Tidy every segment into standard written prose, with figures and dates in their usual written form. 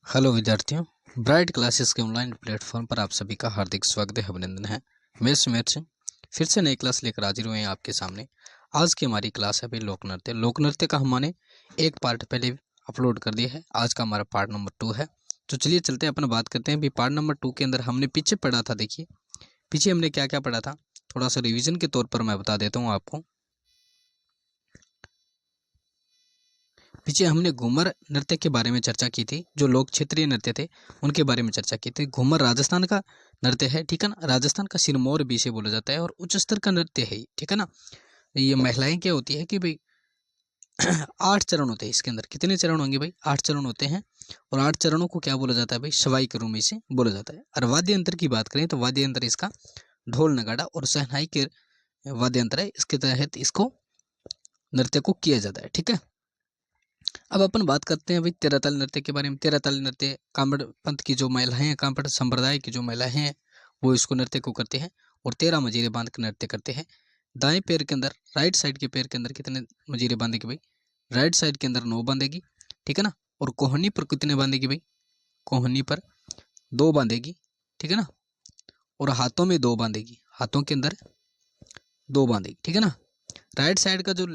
Hello विद्यार्थियों, bright classes के online platform पर आप सभी का हार्दिक स्वागत है, अभिनंदन है। मैं सुमेर सिंह फिर से नई क्लास लेकर हाजिर हुए हैं आपके सामने। आज की हमारी क्लास है भाई लोक नृत्य। लोक नृत्य का हमने एक पार्ट पहले अपलोड कर दिया है। आज का हमारा पार्ट नंबर 2 है। तो चलिए चलते हैं, अपन बात करते हैं। भी पार्ट नंबर 2 के अंदर हमने पीछे पढ़ा था। देखिए पीछे हमने क्या क्या पढ़ा था, थोड़ा सा रिविजन के तौर पर मैं बता देता हूँ आपको। पीछे हमने घूमर नृत्य के बारे में चर्चा की थी। जो लोक क्षेत्रीय नृत्य थे उनके बारे में चर्चा की थी। घूमर राजस्थान का नृत्य है, ठीक है ना। राजस्थान का सिरमौर भी से बोला जाता है और उच्च स्तर का नृत्य है, ठीक है ना। ये महिलाएं क्या होती है कि भाई 8 चरण होते हैं इसके अंदर। कितने चरण होंगे भाई? 8 चरण होते हैं। और 8 चरणों को क्या बोला जाता है भाई? सवाई के रूप में इसे बोला जाता है। और वाद्य यंत्र की बात करें तो वाद्य यंत्र इसका ढोल नगाड़ा और शहनाई के वाद्य यंत्र है। इसके तहत इसको नृत्य को किया जाता है, ठीक है। अब अपन बात करते हैं भाई तेरह ताल नृत्य के बारे में। तेरह ताल नृत्य कांवड़ पंथ की जो महिलाएं हैं, कांवड़ संप्रदाय की जो महिलाएं हैं, वो इसको नृत्य को करते हैं और 13 मजीरे बांध के नृत्य करते हैं। दाएं पैर के अंदर, राइट साइड के पैर के अंदर कितने मजीरे बांधेगी भाई? राइट साइड के अंदर 9 बांधेगी, ठीक है ना। और कोहनी पर कितने बांधेगी भाई? कोहनी पर 2 बांधेगी, ठीक है ना। और हाथों में 2 बांधेगी, हाथों के अंदर 2 बांधेगी, ठीक है ना। राइट साइड का जो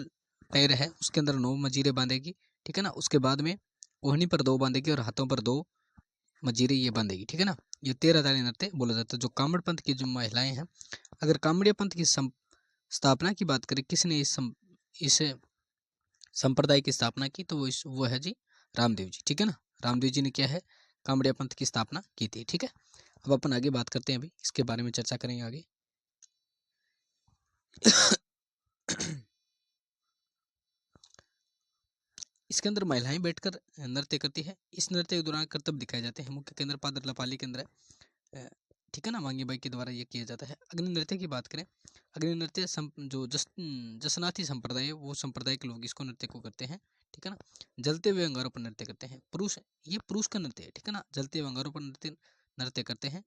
पैर है उसके अंदर 9 मजीरे बांधेगी, ठीक है ना। उसके बाद में कोहनी पर 2 बांधेगी और हाथों पर 2 मजीरे ये बांधेगी, ठीक है ना। ये 13 ताली नृत्य बोला जाता है। जो कांवड़ पंथ की जो महिलाएं हैं, अगर कांवड़िया पंथ की स्थापना की बात करें, किसने इस संप्रदाय की स्थापना की, तो वो है जी रामदेव जी, ठीक है ना। रामदेव जी ने क्या है? कांवड़िया पंथ की स्थापना की थी, ठीक है। अब अपन आगे बात करते हैं, अभी इसके बारे में चर्चा करेंगे आगे। इसके अंदर महिलाएं बैठकर नृत्य करती है। इस नृत्य के दौरान कर्तव्य दिखाए जाते हैं। मुख्य केंद्र पादर लपाली केंद्र है, ठीक है ना। मांगी बाई के द्वारा ये किया जाता है। अग्नि नृत्य की बात करें, अग्नि नृत्य जो जसनाथी संप्रदाय है, वो संप्रदाय के लोग इसको नृत्य को करते हैं, ठीक है ना। जलते हुए अंगारों पर नृत्य करते हैं पुरुष। ये पुरुष का नृत्य है, ठीक है ना। जलते हुए अंगारों पर नृत्य करते हैं।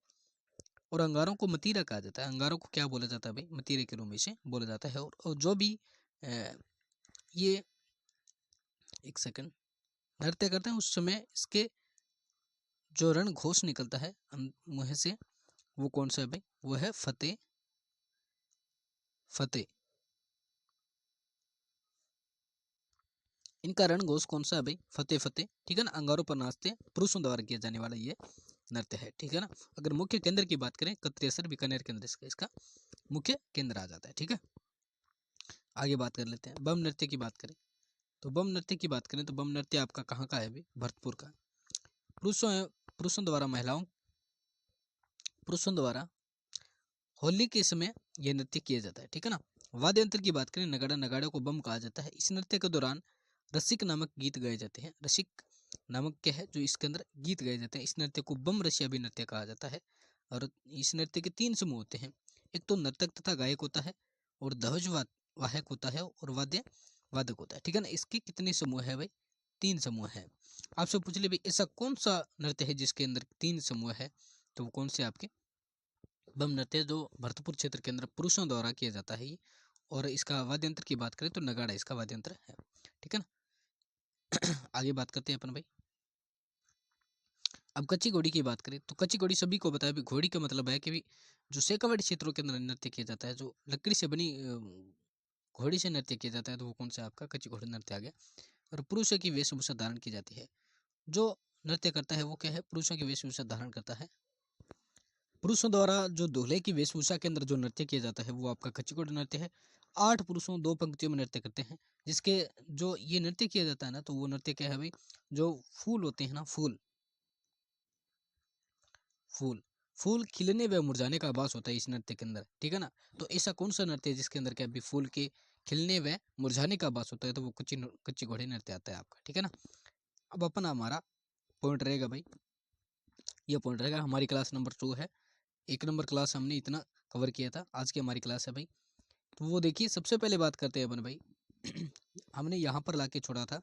और अंगारों को मतीरा कहा जाता है। अंगारों को क्या बोला जाता है भाई? मतीरे के रूप में से बोला जाता है। और जो भी ये एक सेकंड नृत्य करते हैं, उस समय इसके जो रण घोष निकलता है मुंह से, वो कौन सा है भाई? वो है फतेह फतेह। इनका रण घोष कौन सा है भाई? फतेह फतेह, ठीक है ना। अंगारों पर नाचते हैं, पुरुषों द्वारा किया जाने वाला ये नृत्य है, ठीक है ना। अगर मुख्य केंद्र की बात करें, कत्रेसर बीकानेर केंद्र इसका मुख्य केंद्र आ जाता है, ठीक है। आगे बात कर लेते हैं। बम नृत्य की बात करें तो बम नृत्य की बात करें तो बम नृत्य आपका कहाँ का है भाई? भरतपुर का। पुरुषों द्वारा पुरुषों द्वारा होली के समय यह नृत्य किया जाता है, ठीक है ना। वाद्य यंत्र की बात करें, नगाड़ा। नगाड़े को बम कहा जाता है। इस नृत्य के दौरान रसिक नामक गीत गाए जाते हैं। रसिक नामक क्या है? जो इसके अंदर गीत गाए जाते हैं। इस नृत्य को बम रसिया भी नृत्य कहा जाता है। और इस नृत्य के 3 समूह होते हैं। एक तो नर्तक तथा गायक होता है, और ध्वज वाहक होता है, और वादक होता है, ठीक है ना। इसके कितने समूह है भाई? 3 समूह है। आपसे पूछ ले भाई, ऐसा कौन सा नृत्य है जिसके अंदर 3 समूह है? तो वो कौन से आपके? बम नृत्य, जो भरतपुर क्षेत्र के अंदर पुरुषों द्वारा किया जाता है। और इसका वाद्य यंत्र की बात करें तो नगाड़ा इसका वाद्य यंत्र है, ठीक है ना। आगे बात करते हैं अपन भाई। अब कच्ची घोड़ी की बात करें तो कच्ची घोड़ी सभी को बताया भी। घोड़ी का मतलब है कि भी जो शेखावाड़ी क्षेत्रों के अंदर नृत्य किया जाता है, जो लकड़ी से बनी घोड़ी से नृत्य किया जाता है, तो वो कौन सा आपका? कच्ची घोड़ी नृत्य आ गया। और पुरुषों की वेशभूषा धारण की जाती है। जो नृत्य करता है वो क्या है? पुरुषों की वेशभूषा धारण करता है। पुरुषों द्वारा जो दूल्हे की वेशभूषा के अंदर जो नृत्य किया जाता है, वो आपका कच्ची नृत्य है। 8 पुरुषों 2 पंक्तियों में नृत्य करते हैं। जिसके जो ये नृत्य किया जाता है ना, तो वो नृत्य क्या है भाई? जो फूल होते हैं ना, फूल फूल फूल खिलने व मुरझाने का आभास होता है इस नृत्य के अंदर, ठीक है ना। तो ऐसा कौन सा नृत्य है जिसके अंदर क्या भी फूल के खिलने व मुरझाने का आभास होता है? तो वो कच्ची घोड़ी नृत्य आता है आपका, ठीक है ना। अब अपन हमारा पॉइंट रहेगा भाई, ये पॉइंट रहेगा। हमारी क्लास नंबर 2 है। 1 नंबर क्लास हमने इतना कवर किया था। आज की हमारी क्लास है भाई। तो वो देखिए, सबसे पहले बात करते हैं अपन भाई। हमने यहाँ पर लाके छोड़ा था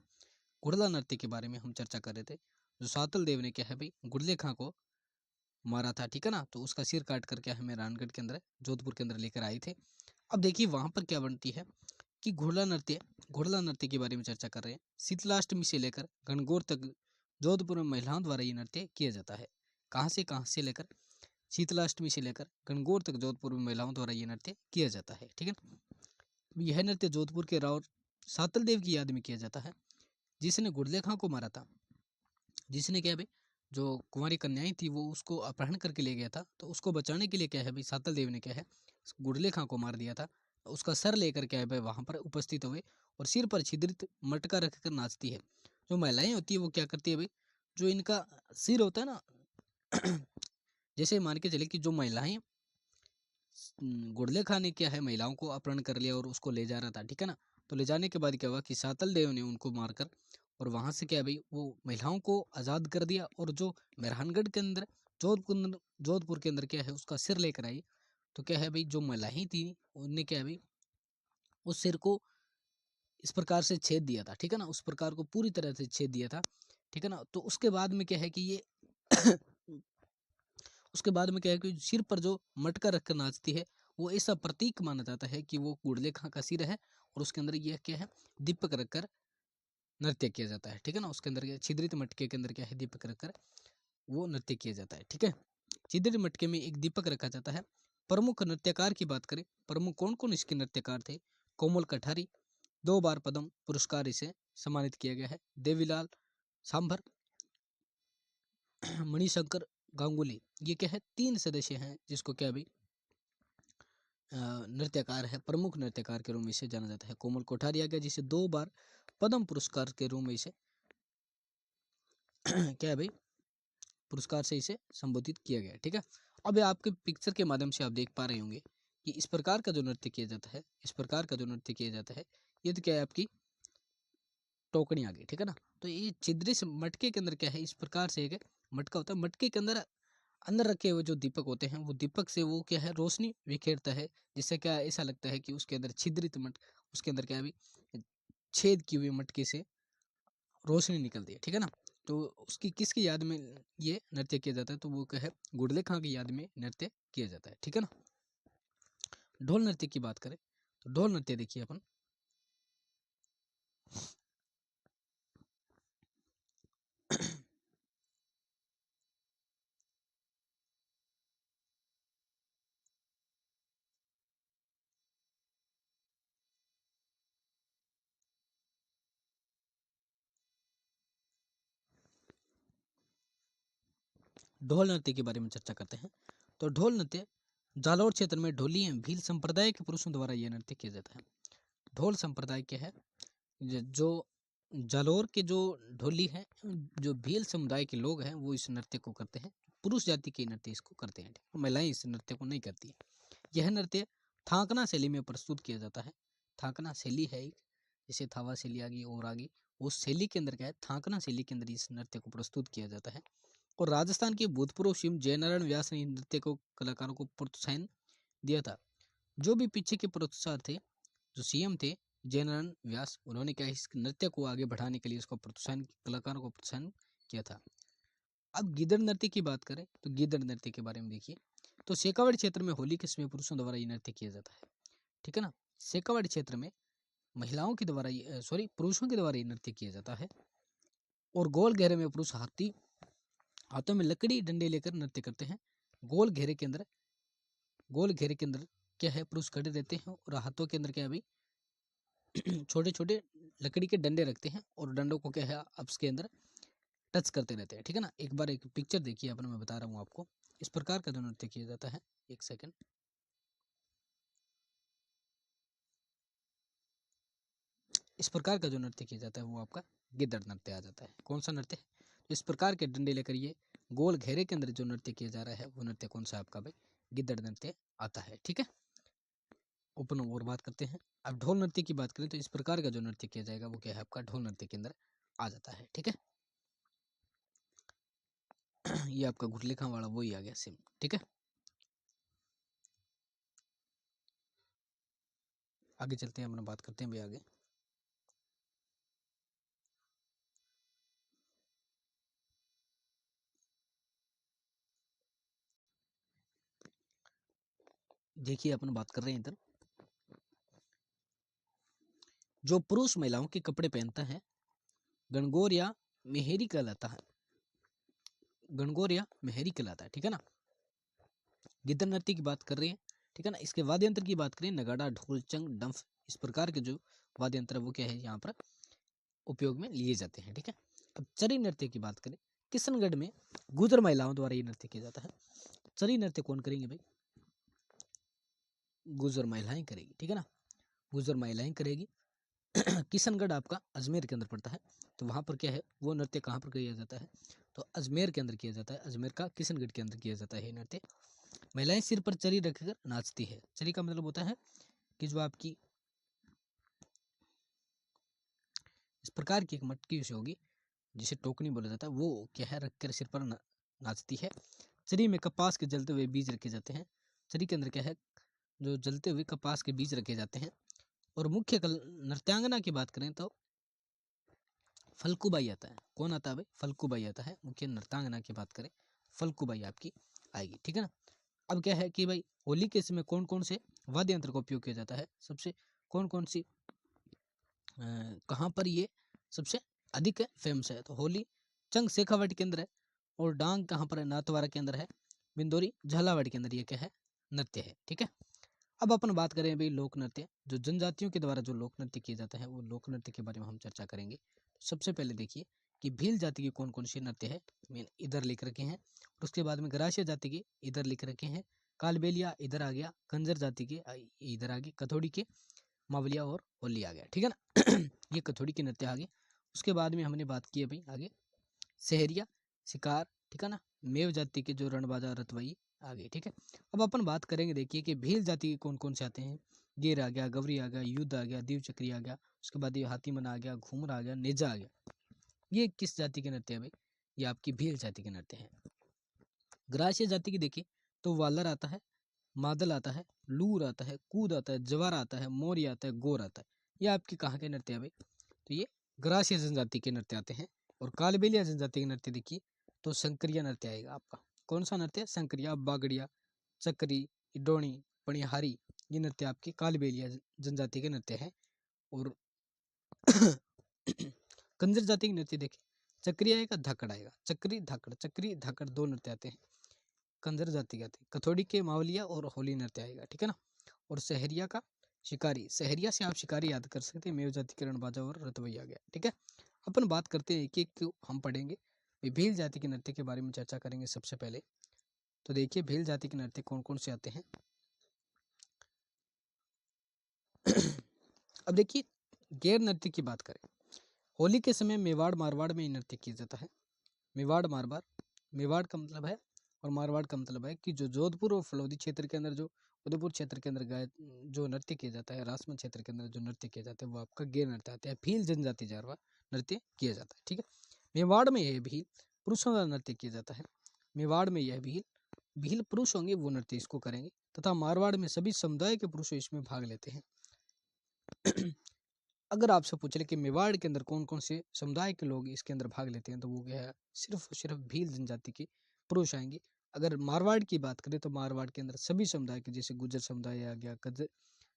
गुड़ला नृत्य के बारे में हम चर्चा कर रहे थे। जो सातल देव ने क्या है भाई? गुड़ले खां को मारा था, ठीक है ना। तो उसका सिर काट कर क्या है, मेहरानगढ़ के अंदर, जोधपुर के अंदर लेकर आए थे। अब देखिए वहां पर क्या बनती है कि घोड़ला नृत्य के बारे में चर्चा कर रहे हैं। शीतलाष्टमी से लेकर गणगौर तक जोधपुर में महिलाओं द्वारा ये नृत्य किया जाता है। कहाँ से लेकर शीतलाष्टमी से लेकर गणगौर तक जोधपुर में महिलाओं द्वारा ये नृत्य किया जाता है। ठीक है, यह नृत्य जोधपुर के राव सातल देव की याद में किया जाता है, जिसने गुड़ले खां को मारा था। जिसने क्या भाई, जो कुंवारी कन्याएं थी वो उसको अपहरण करके ले गया था, तो उसको बचाने के लिए क्या है भाई, सातल देव ने क्या है गुड़ले खां को मार दिया था। उसका सर लेकर क्या है भाई वहां पर उपस्थित हुए और सिर पर छिद्रित मटका रखकर नाचती है। जो महिलाएं होती है वो क्या करती है भाई, जो इनका सिर होता है ना जैसे मान के चले कि जो महिलाएं गुड़ले खां ने क्या है महिलाओं को अपहरण कर लिया और उसको ले जा रहा था, ठीक है ना। तो ले जाने के बाद क्या हुआ कि सातल देव ने उनको मारकर और वहां से क्या भाई वो महिलाओं को आजाद कर दिया, और जो मेहरानगढ़ के अंदर जोधपुर के अंदर क्या है उसका सिर लेकर आई। तो क्या है भाई, जो महिलाएं थी उनने क्या है भाई उस सिर को इस प्रकार से छेद दिया था, ठीक है ना, उस प्रकार को पूरी तरह से छेद दिया था, ठीक है ना। तो उसके बाद में क्या है कि ये उसके बाद में क्या है कि सिर पर जो मटका रखकर नाचती है वो ऐसा प्रतीक माना जाता है कि वो गुड़ले खां का सिर है, और उसके अंदर यह क्या है दीपक रखकर नृत्य किया जाता है, ठीक है ना। उसके अंदर छिद्रित मटके के अंदर क्या है दीपक रखकर वो नृत्य किया जाता है, ठीक है। छिद्रित मटके में एक दीपक रखा जाता है। प्रमुख नृत्यकार की बात करें, प्रमुख कौन कौन इसके नृत्यकार थे। कोमल कठारी, 2 बार पद्म पुरस्कार इसे सम्मानित किया गया है। देवीलाल सांभर, मणिशंकर गांगुली, ये क्या है 3 सदस्य हैं जिसको क्या भाई नृत्यकार है, प्रमुख नृत्यकार के रूप में इसे जाना जाता है। कोमल कोठारी आ गया जिसे 2 बार पद्म पुरस्कार के रूप में इसे क्या है भाई पुरस्कार से इसे संबोधित किया गया, ठीक है। अब आपके पिक्चर के माध्यम से आप देख पा रहे होंगे कि इस प्रकार का जो नृत्य किया जाता है, इस प्रकार का जो नृत्य किया जाता है, ये तो क्या है आपकी टोकनी आ गई, ठीक है ना। तो ये छिद्रित मटके के अंदर क्या है इस प्रकार से एक मटका होता है, मटके के अंदर अंदर रखे हुए जो दीपक होते हैं वो दीपक से वो क्या है रोशनी बिखेरता है, जिससे क्या ऐसा लगता है कि उसके अंदर छिद्रित मट उसके अंदर क्या है अभी छेद की हुई मटके से रोशनी निकलती है, ठीक है ना। तो उसकी किसकी याद में ये नृत्य किया जाता है, तो वो क्या है गुड़ले खां की याद में नृत्य किया जाता है, ठीक है ना। ढोल नृत्य की बात करें तो ढोल नृत्य देखिए अपन ढोल नृत्य के बारे में चर्चा करते हैं। तो ढोल नृत्य जालौर क्षेत्र में ढोली भील संप्रदाय के पुरुषों द्वारा यह नृत्य किया जाता है। ढोल संप्रदाय क्या है, जो जालौर के जो ढोली हैं, जो भील समुदाय के लोग हैं वो इस नृत्य को करते हैं। पुरुष जाति के नृत्य इसको करते हैं, महिलाएं इस नृत्य को नहीं करती है। यह नृत्य थांकना शैली में प्रस्तुत किया जाता है। थांकना शैली है एक, जैसे थावा शैली आ गई और आ गई, उस शैली के अंदर क्या है थांकना शैली के अंदर इस नृत्य को प्रस्तुत किया जाता है। और राजस्थान के भूतपूर्व सीएम जयनारायण व्यास ने नृत्य को कलाकारों को प्रोत्साहन दिया था। जो भी पीछे के प्रोत्साहन थे, जो सीएम थे जयनारायण व्यास, उन्होंने क्या इस नृत्य को आगे बढ़ाने के लिए इसको प्रोत्साहन कलाकारों को प्रोत्साहन किया था। अब गिद्दड़ नृत्य की बात करें तो गिद्दड़ नृत्य के बारे में देखिए, तो शेखावाड़ी क्षेत्र में होली के समय पुरुषों द्वारा ये नृत्य किया जाता है, ठीक है ना। शेखावाड़ी क्षेत्र में महिलाओं के द्वारा सॉरी पुरुषों के द्वारा ये नृत्य किया जाता है। और गोल घेरे में पुरुष हाथों में लकड़ी डंडे लेकर नृत्य करते हैं। गोल घेरे के अंदर गोल घेरे के अंदर क्या है पुरुष खड़े रहते हैं और हाथों के अंदर क्या है भाई छोटे छोटे लकड़ी के डंडे रखते हैं और डंडों को क्या है आपस के अंदर टच करते रहते हैं, ठीक है ना। एक बार एक पिक्चर देखिए अपन, मैं बता रहा हूँ आपको इस प्रकार का जो नृत्य किया जाता है। एक सेकंड, इस प्रकार का जो नृत्य किया जाता है वो आपका गिद्दड़ नृत्य आ जाता है। कौन सा नृत्य है, तो इस प्रकार के डंडे लेकर ये गोल घेरे के अंदर जो नृत्य किया जा रहा है वो नृत्य कौन सा आपका भाई गिद्दड़ नृत्य आता है, ठीक है। ओपन और बात करते हैं। अब ढोल नृत्य की बात करें तो इस प्रकार का जो नृत्य किया जाएगा वो क्या है आपका ढोल नृत्य के अंदर आ जाता है, ठीक है। ये आपका घुटलेखा वाला वही आ गया सेम, ठीक है। आगे चलते हैं, अपना बात करते हैं भाई आगे। देखिए अपन बात कर रहे हैं इधर जो पुरुष महिलाओं के कपड़े पहनता है गणगौर या मेहरी कहलाता है। गणगौर या मेहरी कहलाता है, ठीक है ना। गिद्ध नृत्य की बात कर रहे हैं, ठीक है ना। इसके वाद्य यंत्र की बात करें, नगाड़ा, ढोल, चंग, डंफ, इस प्रकार के जो वाद्य यंत्र वो क्या है यहाँ पर उपयोग में लिए जाते हैं, ठीक है। अब चरी नृत्य की बात करें, किशनगढ़ में गुजर महिलाओं द्वारा ये नृत्य किया जाता है। चरी नृत्य कौन करेंगे भाई? गुजर महिलाएं करेगी, ठीक है ना, गुजर महिलाएं करेगी। किशनगढ़ आपका अजमेर के अंदर पड़ता है, तो वहाँ पर क्या है वो नृत्य कहाँ पर किया जाता है? तो अजमेर के अंदर किया जाता है, अजमेर का किशनगढ़ के अंदर किया जाता है ये नृत्य। महिलाएं सिर पर चरी रखकर नाचती है। चरी का मतलब होता है कि जो आपकी इस प्रकार की एक मटकी से होगी जिसे टोकनी बोला जाता है, वो क्या है रखकर सिर पर नाचती है। चरी में कपास के जलते हुए बीज रखे जाते हैं। चरी के अंदर क्या है जो जलते हुए कपास के बीज रखे जाते हैं। और मुख्य नृत्यांगना की बात करें तो फल्गुबाई आता है। कौन आता है भाई? फल्गुबाई आता है। मुख्य नृत्यांगना की बात करें, फल्गुबाई आपकी आएगी, ठीक है ना। अब क्या है कि भाई होली के समय कौन कौन से वाद्य यंत्र का उपयोग किया जाता है, सबसे कौन कौन सी कहाँ पर ये सबसे अधिक फेमस है? तो होली चंग शेखावाटी के अंदर है, और डांग कहाँ पर है? नाथद्वारा के अंदर है, बिंदोरी झालावाड़ के अंदर ये क्या है नृत्य है, ठीक है। अब अपन बात करें भाई लोक नृत्य, जो जनजातियों के द्वारा जो लोक नृत्य किया जाता है वो लोक नृत्य के बारे में हम चर्चा करेंगे। सबसे पहले देखिए कि भील जाति के कौन कौन से नृत्य है, मैंने इधर लिख रखे हैं। और उसके बाद में गरासिया जाति के इधर लिख रखे हैं, कालबेलिया इधर आ गया, कंजर जाति के इधर आ गए, कथोड़ी के मावलिया और होली आ गया, ठीक है ना। ये कथोड़ी के नृत्य आ गए। उसके बाद में हमने बात की है भाई आगे सहरिया, शिकार, ठीक है ना, मेव जाति के जो रणबाजा रतवई आ गए, ठीक है। अब अपन बात करेंगे देखिए कि भील जाति के कौन कौन से आते हैं। गिर आ गया, गवरी आ गया, युद्ध आ गया, दीव चक्री आ गया, उसके बाद ये हाथीमन आ गया, घूमर आ गया, नेजा आ गया। ये किस जाति के नृत्य है भाई? ये आपकी भील जाति के नृत्य है। ग्रासिया जाति की देखिए तो वालर आता है, मादल आता है, लूर आता है, कूद आता है, जवार आता है, मोरी आता है, गोर आता है। ये आपकी कहाँ के नृत्य है भाई? तो ये ग्रासिया जनजाति के नृत्य आते हैं। और कालबेलिया जनजाति के नृत्य देखिए तो संक्रिया नृत्य आएगा आपका। कौन सा नृत्य? संक्रिया, बागड़िया, चक्री, डोणी, पणिहारी, ये नृत्य आपके कालबेलिया जनजाति के नृत्य है। और कंजर जाति के नृत्य देखिए चक्री आएगा, धाकड़ आएगा, चक्री धाकड़ दो नृत्य आते हैं कंजर जाति के आते हैं। कथोड़ी के मावलिया और होली नृत्य आएगा, ठीक है ना। और सहरिया का शिकारी, सहरिया से आप शिकारी याद कर सकते हैं, मेव जाति के रणबाजा और रतवई आ गया, ठीक है। अपन बात करते हैं कि हम पढ़ेंगे भील जाति के नृत्य के बारे में चर्चा करेंगे सबसे पहले। तो देखिए भील जाति के नृत्य कौन कौन से आते हैं। अब देखिए गैर नृत्य की बात करें, होली के समय मेवाड़ मारवाड़ में नृत्य किया जाता है। मेवाड़ मारवाड़, मेवाड़ का मतलब है और मारवाड़ का मतलब है कि जो जोधपुर और फलौदी क्षेत्र के अंदर, जो उदयपुर क्षेत्र के अंदर गाय जो नृत्य किया जाता है, राजसमंद क्षेत्र के अंदर जो नृत्य किया जाता है वो आपका गैर नृत्य आता है। भील जनजाति जारवा नृत्य किया जाता है, ठीक है। मेवाड़ में यह भील पुरुषों का नृत्य किया जाता है। मेवाड़ में यह भील पुरुष होंगे वो नृत्य इसको करेंगे, तथा मारवाड़ में सभी समुदाय के पुरुष इसमें भाग लेते हैं। अगर आपसे पूछ ले कि मेवाड़ के अंदर कौन कौन से समुदाय के लोग इसके अंदर भाग लेते हैं, तो वो क्या है सिर्फ और सिर्फ भील जनजाति के पुरुष आएंगे। अगर मारवाड़ की बात करें तो मारवाड़ के अंदर सभी समुदाय के, जैसे गुज्जर समुदाय आ गया, कद,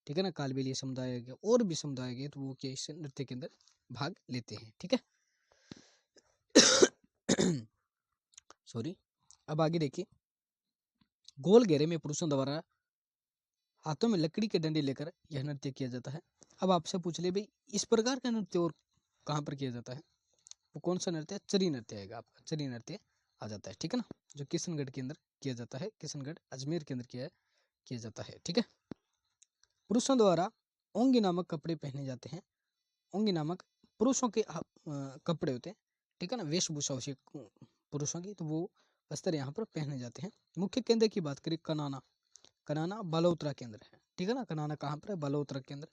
ठीक है ना, कालबेलिया समुदाय आ गया, और भी समुदाय आ गए, तो वो क्या इस नृत्य के अंदर भाग लेते हैं, ठीक है। सॉरी। अब आगे देखिए गोल घेरे में पुरुषों द्वारा हाथों में लकड़ी के डंडे लेकर यह नृत्य किया जाता है। अब आपसे पूछ ले भाई इस प्रकार का नृत्य और कहाँ पर किया जाता है, वो कौन सा नृत्य है? चरी नृत्य आएगा आपका, चरी नृत्य आ जाता है, ठीक है ना, जो किशनगढ़ के अंदर किया जाता है, किशनगढ़ अजमेर के अंदर किया जाता है, ठीक है। पुरुषों द्वारा ओंगी नामक कपड़े पहने जाते हैं। ओंगी नामक पुरुषों के कपड़े होते हैं, ठीक है ना, वेशभूषा होती है पुरुषों की, तो वो वस्त्र यहाँ पर पहने जाते हैं। मुख्य केंद्र की बात करें कनाना, कनाना बालोतरा के अंदर है, ठीक है ना, कनाना कहाँ पर है? बालोतरा के अंदर।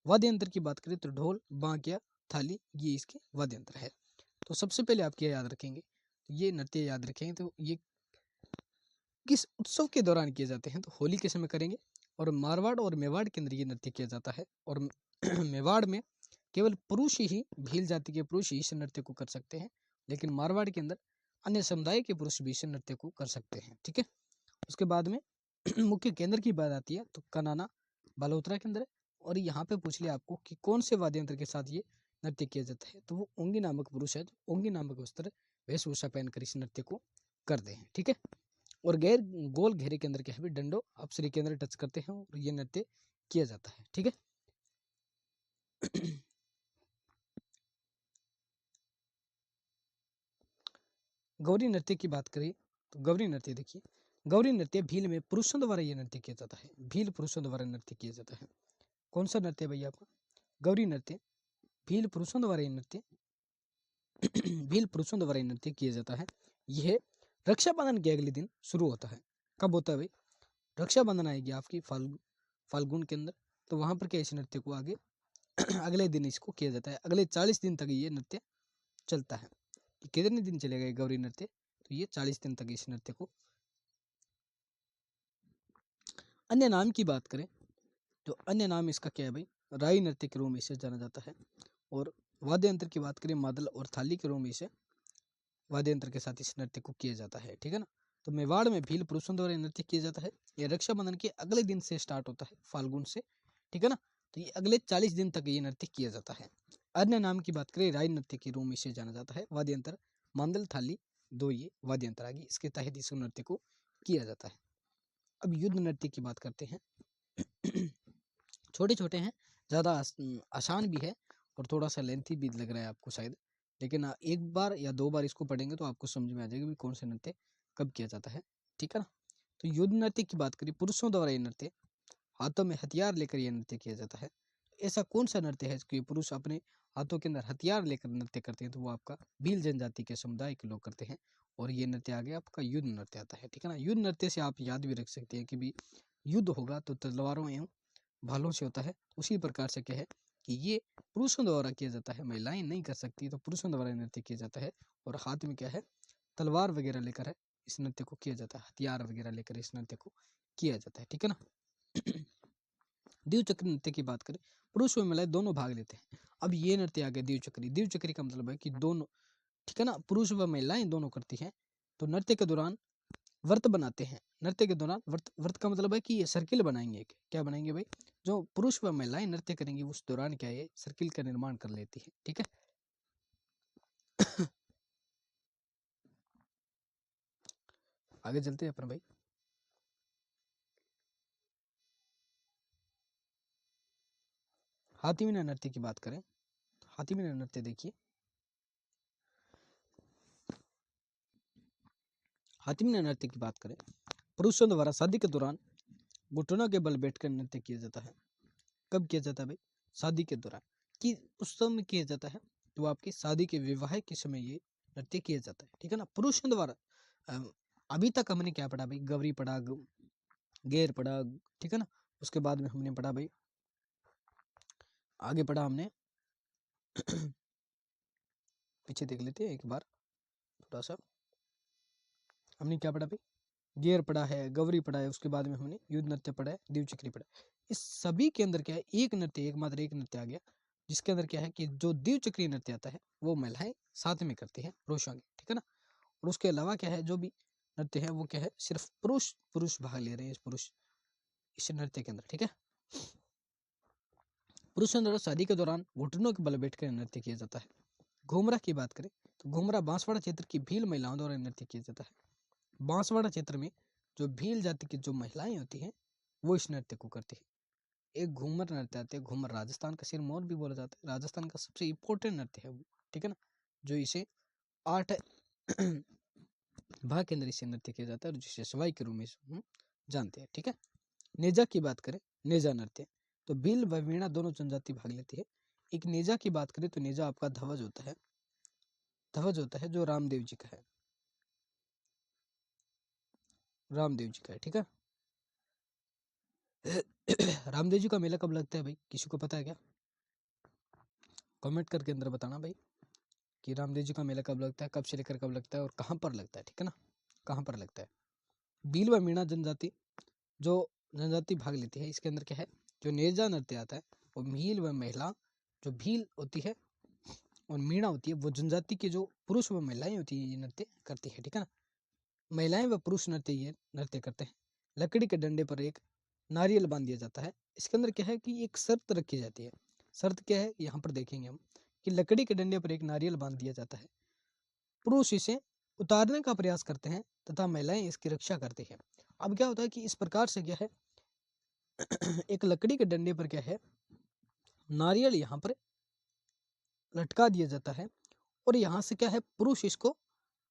वाद्य यंत्र की बात करें तो ढोल, बांकिया, थाली, ये इसके वाद्य यंत्र है। तो सबसे पहले आप क्या याद रखेंगे, तो ये नृत्य याद रखेंगे, तो ये किस उत्सव के दौरान किए जाते हैं, तो होली के समय करेंगे। और मारवाड़ और मेवाड़ के अंदर ये नृत्य किया जाता है। और मेवाड़ में केवल पुरुष ही, भील जाति के पुरुष ही इस नृत्य को कर सकते हैं, लेकिन मारवाड़ के अंदर अन्य समुदाय के पुरुष भी इस नृत्य को कर सकते हैं, ठीक है। उसके बाद में मुख्य केंद्र की बात आती है तो कनाना बालोतरा के अंदर है। और यहाँ पे पूछ लिया आपको कि कौन से वाद्य यंत्र के साथ ये नृत्य किया जाता है, तो वो ओंगी नामक पुरुष है, ओंगी नामक वस्त्र वेशभूषा पहनकर इस नृत्य को करते हैं, ठीक है। और गोल घेरे के अंदर क्या है, डंडो अप्सरी के अंदर टच करते हैं और ये नृत्य किया जाता है, ठीक है। गौरी नृत्य की बात करें तो गौरी नृत्य देखिए, गौरी नृत्य भील में पुरुषों द्वारा ये नृत्य किया जाता है, भील पुरुषों द्वारा नृत्य किया जाता है। कौन सा नृत्य भैया आपका? गौरी नृत्य भील पुरुषों द्वारा ये नृत्य भील पुरुषों द्वारा ये नृत्य किया जाता है। यह रक्षाबंधन के अगले दिन शुरू होता है। कब होता है भाई? रक्षाबंधन आएगी आपकी फाल्गुन के अंदर, तो वहां पर क्या इस नृत्य को आगे अगले दिन इसको किया जाता है। अगले 40 दिन तक ये नृत्य चलता है। कितने दिन चलेगा ये गौरी नृत्य? तो ये 40 दिन तक इस नृत्य को। अन्य नाम की बात करें तो अन्य नाम इसका क्या है भाई? राई नृत्य के रूप में इसे जाना जाता है। और वाद्य यंत्र की बात करें, मादल और थाली के रूप में इसे वाद्य यंत्र के साथ इस नृत्य को किया जाता है, ठीक है ना। तो मेवाड़ में भील पुरुषों द्वारा नृत्य किया जाता है। यह रक्षाबंधन के अगले दिन से स्टार्ट होता है, फाल्गुन से, ठीक है ना। तो ये अगले 40 दिन तक ये नृत्य किया जाता है। अन्य नाम की बात करें, राय नृत्य के रूप में इसे जाना जाता है। वाद्य यंत्र मांदल थाली, दो ये वाद्य यंत्र आ गई, इसके तहत इस नृत्य को किया जाता है। अब युद्ध नृत्य की बात करते हैं। छोटे छोटे हैं, ज़्यादा आसान भी है और थोड़ा सा लेंथी भी लग रहा है आपको शायद, लेकिन एक बार या 2 बार इसको पढ़ेंगे तो आपको समझ में आ जाएगा कि कौन से नृत्य कब किया जाता है, ठीक है ना। तो युद्ध नृत्य की बात करें, पुरुषों द्वारा ये नृत्य हाथों में हथियार लेकर यह नृत्य किया जाता है। ऐसा कौन सा नृत्य है कि पुरुष अपने हाथों के अंदर हथियार लेकर नृत्य करते हैं? तो वो आपका भील जनजाति के समुदाय के लोग करते हैं। और ये नृत्य आगे आपका युद्ध नृत्य आता है, ठीक है ना। युद्ध नृत्य से आप याद भी रख सकते हैं कि भी युद्ध होगा तो तलवारों एवं भालों से होता है। उसी प्रकार से क्या है कि ये पुरुषों द्वारा किया जाता है, महिलाएं नहीं कर सकती, तो पुरुषों द्वारा नृत्य किया जाता है। और हाथ में क्या है, तलवार वगैरह लेकर है इस नृत्य को किया जाता है, हथियार वगैरह लेकर इस नृत्य को किया जाता है, ठीक है ना। द्विचक्री नृत्य की बात करें, पुरुष और महिलाएं दोनों भाग लेते हैं। अब ये नृत्य आ गया द्विचक्री। द्विचक्री का मतलब है कि दोनों, ठीक है ना, पुरुष व महिलाएं दोनों करती हैं। तो नृत्य के दौरान व्रत बनाते हैं। नृत्य के दौरान व्रत का मतलब है कि ये सर्किल बनाएंगे। क्या बनाएंगे भाई? जो पुरुष व महिलाएं नृत्य करेंगी उस दौरान क्या है, सर्किल का निर्माण कर लेती है, ठीक है। आगे चलते हैं अपन भाई। हाथी मीना नृत्य की बात करें, हाथी मीना नृत्य देखिए, हाथी मीना नृत्य की बात करें, पुरुषों द्वारा शादी के दौरान घुटनों के बल बैठकर नृत्य किया जाता है। कब किया जाता है भाई? शादी के दौरान। कि उस समय किया जाता है तो आपकी शादी के विवाह के समय ये नृत्य किया जाता है, ठीक है ना, पुरुषों द्वारा। अभी तक हमने क्या पढ़ा भाई? गौरी पढ़ा, गेर पढ़ा, ठीक है ना। उसके बाद में हमने पढ़ा भाई, आगे पढ़ा हमने पीछे देख लेते हैं एक बार थोड़ा सा। हमने क्या पढ़ा भाई? गेर पढ़ा है, गौरी पढ़ा है, उसके बाद में हमने युद्ध नृत्य पढ़ा है, द्विचक्री पढ़ा है। इस सभी के अंदर क्या है, एक नृत्य, एकमात्र एक नृत्य आ गया जिसके अंदर क्या है कि जो द्विचक्री नृत्य आता है वो महिलाएं साथ में करती हैं पुरुषों के, ठीक है ना। और उसके अलावा क्या है, जो भी नृत्य है वो क्या है, सिर्फ पुरुष पुरुष भाग ले रहे हैं इस नृत्य के अंदर, ठीक है। पुरुषों द्वारा शादी के दौरान घुटनों के बल बैठकर नृत्य किया जाता है। घुमरा की बात करें तो घुमरा बांसवाड़ा क्षेत्र की भील महिलाओं द्वारा नृत्य किया जाता है। बांसवाड़ा क्षेत्र में जो भील जाति की जो महिलाएं होती हैं वो इस नृत्य को करती है। एक घूमर नृत्य आते हैं, घूमर राजस्थान का सिरमौर भी बोला जाता है, राजस्थान का सबसे इम्पोर्टेंट नृत्य है वो, ठीक है ना। जो इसे 8 भाग के अंदर इसे नृत्य किया जाता है और जिसे सवाई के रूप में हम जानते हैं, ठीक है। नेजा की बात करें, नेजा नृत्य, तो भील व वीणा दोनों जनजाति भाग लेती है। एक नेजा की बात करें तो नेजा आपका ध्वज होता है, ध्वज होता है जो रामदेव जी का है, रामदेव जी का है, ठीक है। रामदेव जी का मेला कब लगता है भाई? किसी को पता है क्या? कमेंट करके अंदर बताना भाई कि रामदेव जी का मेला कब लगता है, कब से लेकर कब लगता है और कहाँ पर लगता है, ठीक है ना, कहाँ पर लगता है। भील व मीणा जनजाति, जो जनजाति भाग लेती है इसके अंदर क्या है, जो नेजा नृत्य आता है वो भील व महिला, जो भील होती है और मीणा होती है वो जनजाति के जो पुरुष व महिलाएं होती है ये नृत्य करती है, ठीक है ना। महिलाएं व पुरुष नृत्य ये नृत्य करते हैं। लकड़ी के डंडे पर एक नारियल बांध दिया जाता है। इसके अंदर क्या है कि एक शर्त रखी जाती है। शर्त क्या है, यहाँ पर देखेंगे हम कि लकड़ी के डंडे पर एक नारियल बांध दिया जाता है। पुरुष इसे उतारने का प्रयास करते हैं तथा महिलाएं इसकी रक्षा करती हैं। अब क्या होता है कि इस प्रकार से क्या है एक लकड़ी के डंडे पर क्या है नारियल यहाँ पर लटका दिया जाता है और यहाँ से क्या है पुरुष इसको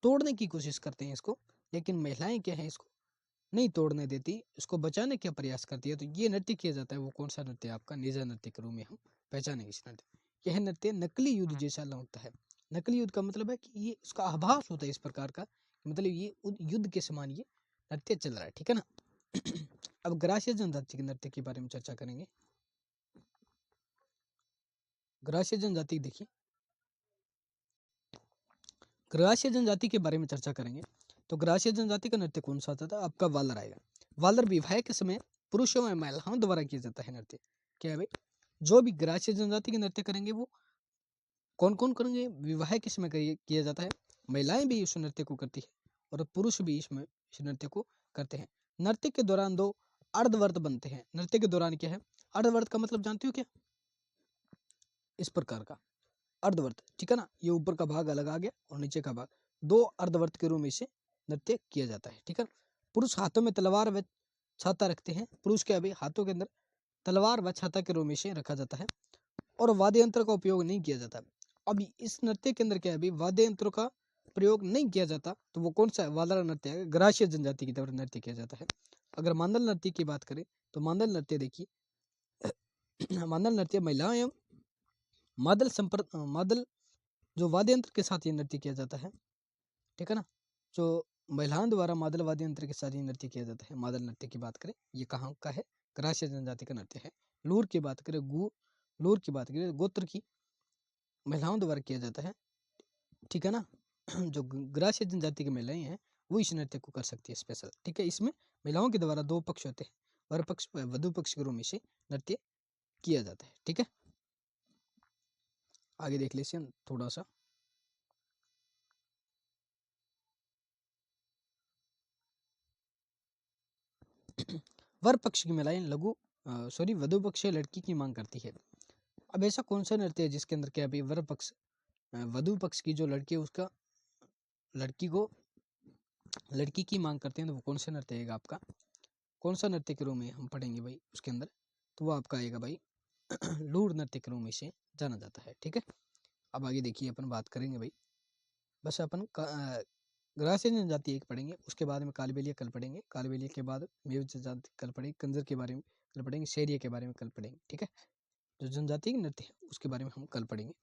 तोड़ने की कोशिश करते हैं इसको, लेकिन महिलाएं क्या है इसको नहीं तोड़ने देती, इसको बचाने का प्रयास करती है। तो ये नृत्य किया जाता है, वो कौन सा नृत्य आपका निजा नृत्य के रूप में हम पहचानेंगे इस नृत्य। यह नृत्य नकली युद्ध जैसा लगता है। नकली युद्ध का मतलब है कि ये उसका आभास होता है इस प्रकार का, मतलब ये युद्ध के समान ये नृत्य चल रहा है, ठीक है ना। अब ग्रासीय जनजाति के नृत्य के बारे में चर्चा करेंगे। ग्रासीय जनजाति देखिए, ग्रासीय जनजाति के बारे में चर्चा करेंगे तो ग्रासीय जनजाति का नृत्य कौन सा था, आपका वालर आएगा। वालर विवाह के समय पुरुषों और महिलाओं द्वारा किया जाता है नृत्य। क्या है भाई, जो भी ग्रासीय जनजाति के नृत्य करेंगे वो कौन कौन करेंगे, विवाह के समय किया जाता है, महिलाएं भी इस नृत्य को करती है और पुरुष भी इसमें इस नृत्य को करते हैं। नृत्य के दौरान दो अर्धवर्त बनते हैं। नृत्य के दौरान क्या है, अर्धवर्त का मतलब जानते हो क्या, इस प्रकार का अर्धवर्त, ठीक है ना। ये ऊपर का भाग अलग आ गया और नीचे का भाग, दो अर्धवर्त के रूप में इसे नृत्य किया जाता है, ठीक है। पुरुष हाथों में तलवार व छाता रखते हैं। पुरुष के अभी हाथों के अंदर तलवार व छाता के रूप में इसे रखा जाता है और वाद्य यंत्र का उपयोग नहीं किया जाता। अभी इस नृत्य के अंदर क्या है, अभी वाद्य यंत्रों का प्रयोग नहीं किया जाता, तो वो कौन सा वाला नृत्य है, ग्रासीय जनजाति की तरफ नृत्य किया जाता है। अगर मांडल नृत्य की बात करें तो मांडल नृत्य देखिए मांडल नृत्य महिलाओं एवं मादल जो वाद्य यंत्र के साथ ये नृत्य किया जाता है, ठीक है ना। जो महिलाओं द्वारा मादल वाद्य यंत्र के साथ ये नृत्य किया जाता है। मादल नृत्य की बात करें, ये कहाँ का है, ग्रासीय जनजाति का नृत्य है। लूर की बात करें, लूर की बात करें, गोत्र की महिलाओं द्वारा किया जाता है, ठीक है ना। जो ग्रासीय जनजाति की महिलाएं हैं वो इस नृत्य को कर सकती है स्पेशल, ठीक है। इसमें महिलाओं के द्वारा दो पक्ष होते हैं, वर पक्ष व वधु पक्ष के रूप में से नृत्य किया जाता है, ठीक है। आगे देख लीजिए थोड़ा सा। वर पक्ष की महिलाएं वधु पक्ष लड़की की मांग करती है। अब ऐसा कौन सा नृत्य है जिसके अंदर क्या अभी वर पक्ष वधु पक्ष की जो लड़की है उसका लड़की की मांग करते हैं, तो वो कौन सा नृत्य आएगा आपका, कौन सा नृत्य के रूप में हम पढ़ेंगे भाई उसके अंदर, तो वो आपका आएगा भाई लूर नृत्य के रूप में से जाना जाता है, ठीक है। अब आगे देखिए अपन बात करेंगे भाई, बस अपन ग्रासीय जनजाति एक पढ़ेंगे, उसके बाद में कालबेलिया कल पढ़ेंगे, कालबेलिया के बाद मेव जनजाति कल पढ़ेंगे, कंजर के बारे में कल पढ़ेंगे, शहरिया के बारे में कल पढ़ेंगे, ठीक है। जो जनजाति नृत्य है उसके बारे में हम कल पढ़ेंगे।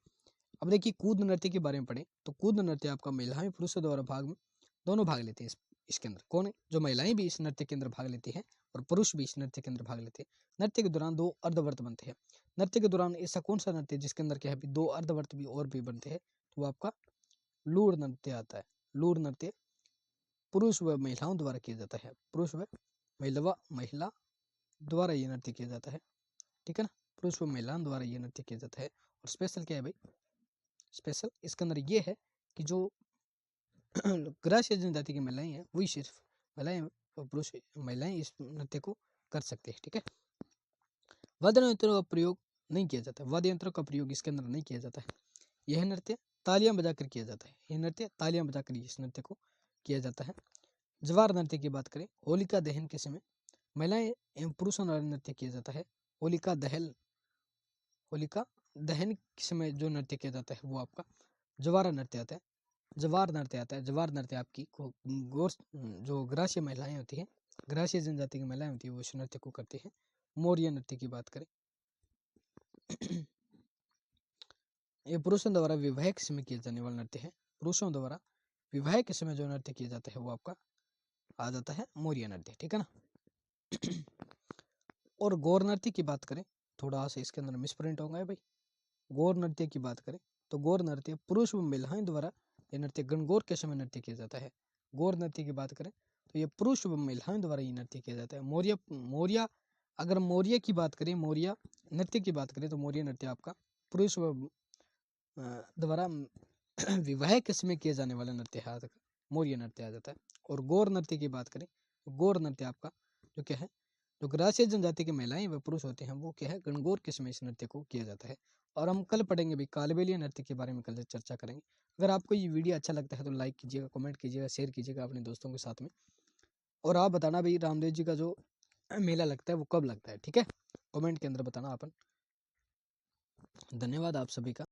अब देखिए कूद नृत्य के बारे में पढ़ें तो कूद नृत्य आपका महिलाएं पुरुषों द्वारा दोनों भाग लेते हैं इसके अंदर। कौन है, जो महिलाएं भी इस नृत्य के अंदर भाग लेती हैं और पुरुष भी इस नृत्य के अंदर भाग लेते हैं। नृत्य के दौरान दो अर्धवर्त बनते हैं। नृत्य के दौरान ऐसा कौन सा नृत्य जिसके अंदर क्या है दो अर्धवर्त भी और भी बनते हैं, तो वो आपका लूर नृत्य आता है। लूर नृत्य पुरुष व महिलाओं द्वारा किया जाता है, पुरुष व महिला द्वारा ये नृत्य किया जाता है, ठीक है ना। पुरुष व महिलाओं द्वारा ये नृत्य किया जाता है। और स्पेशल क्या है भाई, स्पेशल इसके अंदर ये है कि जो ग्रासीय जनजाति की महिलाएं हैं वही सिर्फ महिलाएं और पुरुष महिलाएं इस नृत्य को कर सकते हैं, ठीक है। वाद्य यंत्रों का प्रयोग नहीं किया जाता, वाद्य यंत्रों का प्रयोग इसके अंदर नहीं किया जाता है। यह नृत्य तालियां बजाकर किया जाता है, यह नृत्य तालियां बजाकर इस नृत्य को किया जाता है। जवार नृत्य की बात करें, होलिका दहन के समय महिलाएं एवं पुरुषों द्वारा नृत्य किया जाता है। होलिका दहन के समय जो नृत्य किया जाता है वो आपका जवार नृत्य आता है। जवार नृत्य आपकी जो ग्रासीय महिलाएं होती हैं, ग्रासीय जनजाति की महिलाएं होती है वो इस नृत्य को करती हैं। मौर्य नृत्य की बात करें ये पुरुषों द्वारा विवाह के समय किया जाने वाला नृत्य है। पुरुषों द्वारा विवाह के समय जो नृत्य किया जाता है वो आपका आ जाता है मौर्य नृत्य, ठीक है ना। और गौर नृत्य की बात करें, थोड़ा सा इसके अंदर मिसप्रिंट होगा भाई। गौर नृत्य की बात करें तो गौर नृत्य पुरुष व महिलाएं द्वारा यह नृत्य गणगौर के समय नृत्य किया जाता है। गौर नृत्य की बात करें तो ये पुरुष व महिलाएं द्वारा ये नृत्य किया जाता है। मौर्य की बात करें, मौर्य नृत्य की बात करें तो मौर्य नृत्य आपका पुरुष व द्वारा विवाह के समय किए जाने वाला नृत्य है, मौर्य नृत्य आ जाता है। और गौर नृत्य की बात करें तो गौर नृत्य आपका जो क्या है, जो ग्रासीय जनजाति के महिलाएं व पुरुष होते हैं वो क्या है गणगौर के समय इस नृत्य को किया जाता है। और हम कल पढ़ेंगे भी कालबेलिया नृत्य के बारे में, कल चर्चा करेंगे। अगर आपको ये वीडियो अच्छा लगता है तो लाइक कीजिएगा, कमेंट कीजिएगा, शेयर कीजिएगा अपने दोस्तों के साथ में। और आप बताना भाई रामदेव जी का जो मेला लगता है वो कब लगता है, ठीक है? कमेंट के अंदर बताना अपन। धन्यवाद आप सभी का।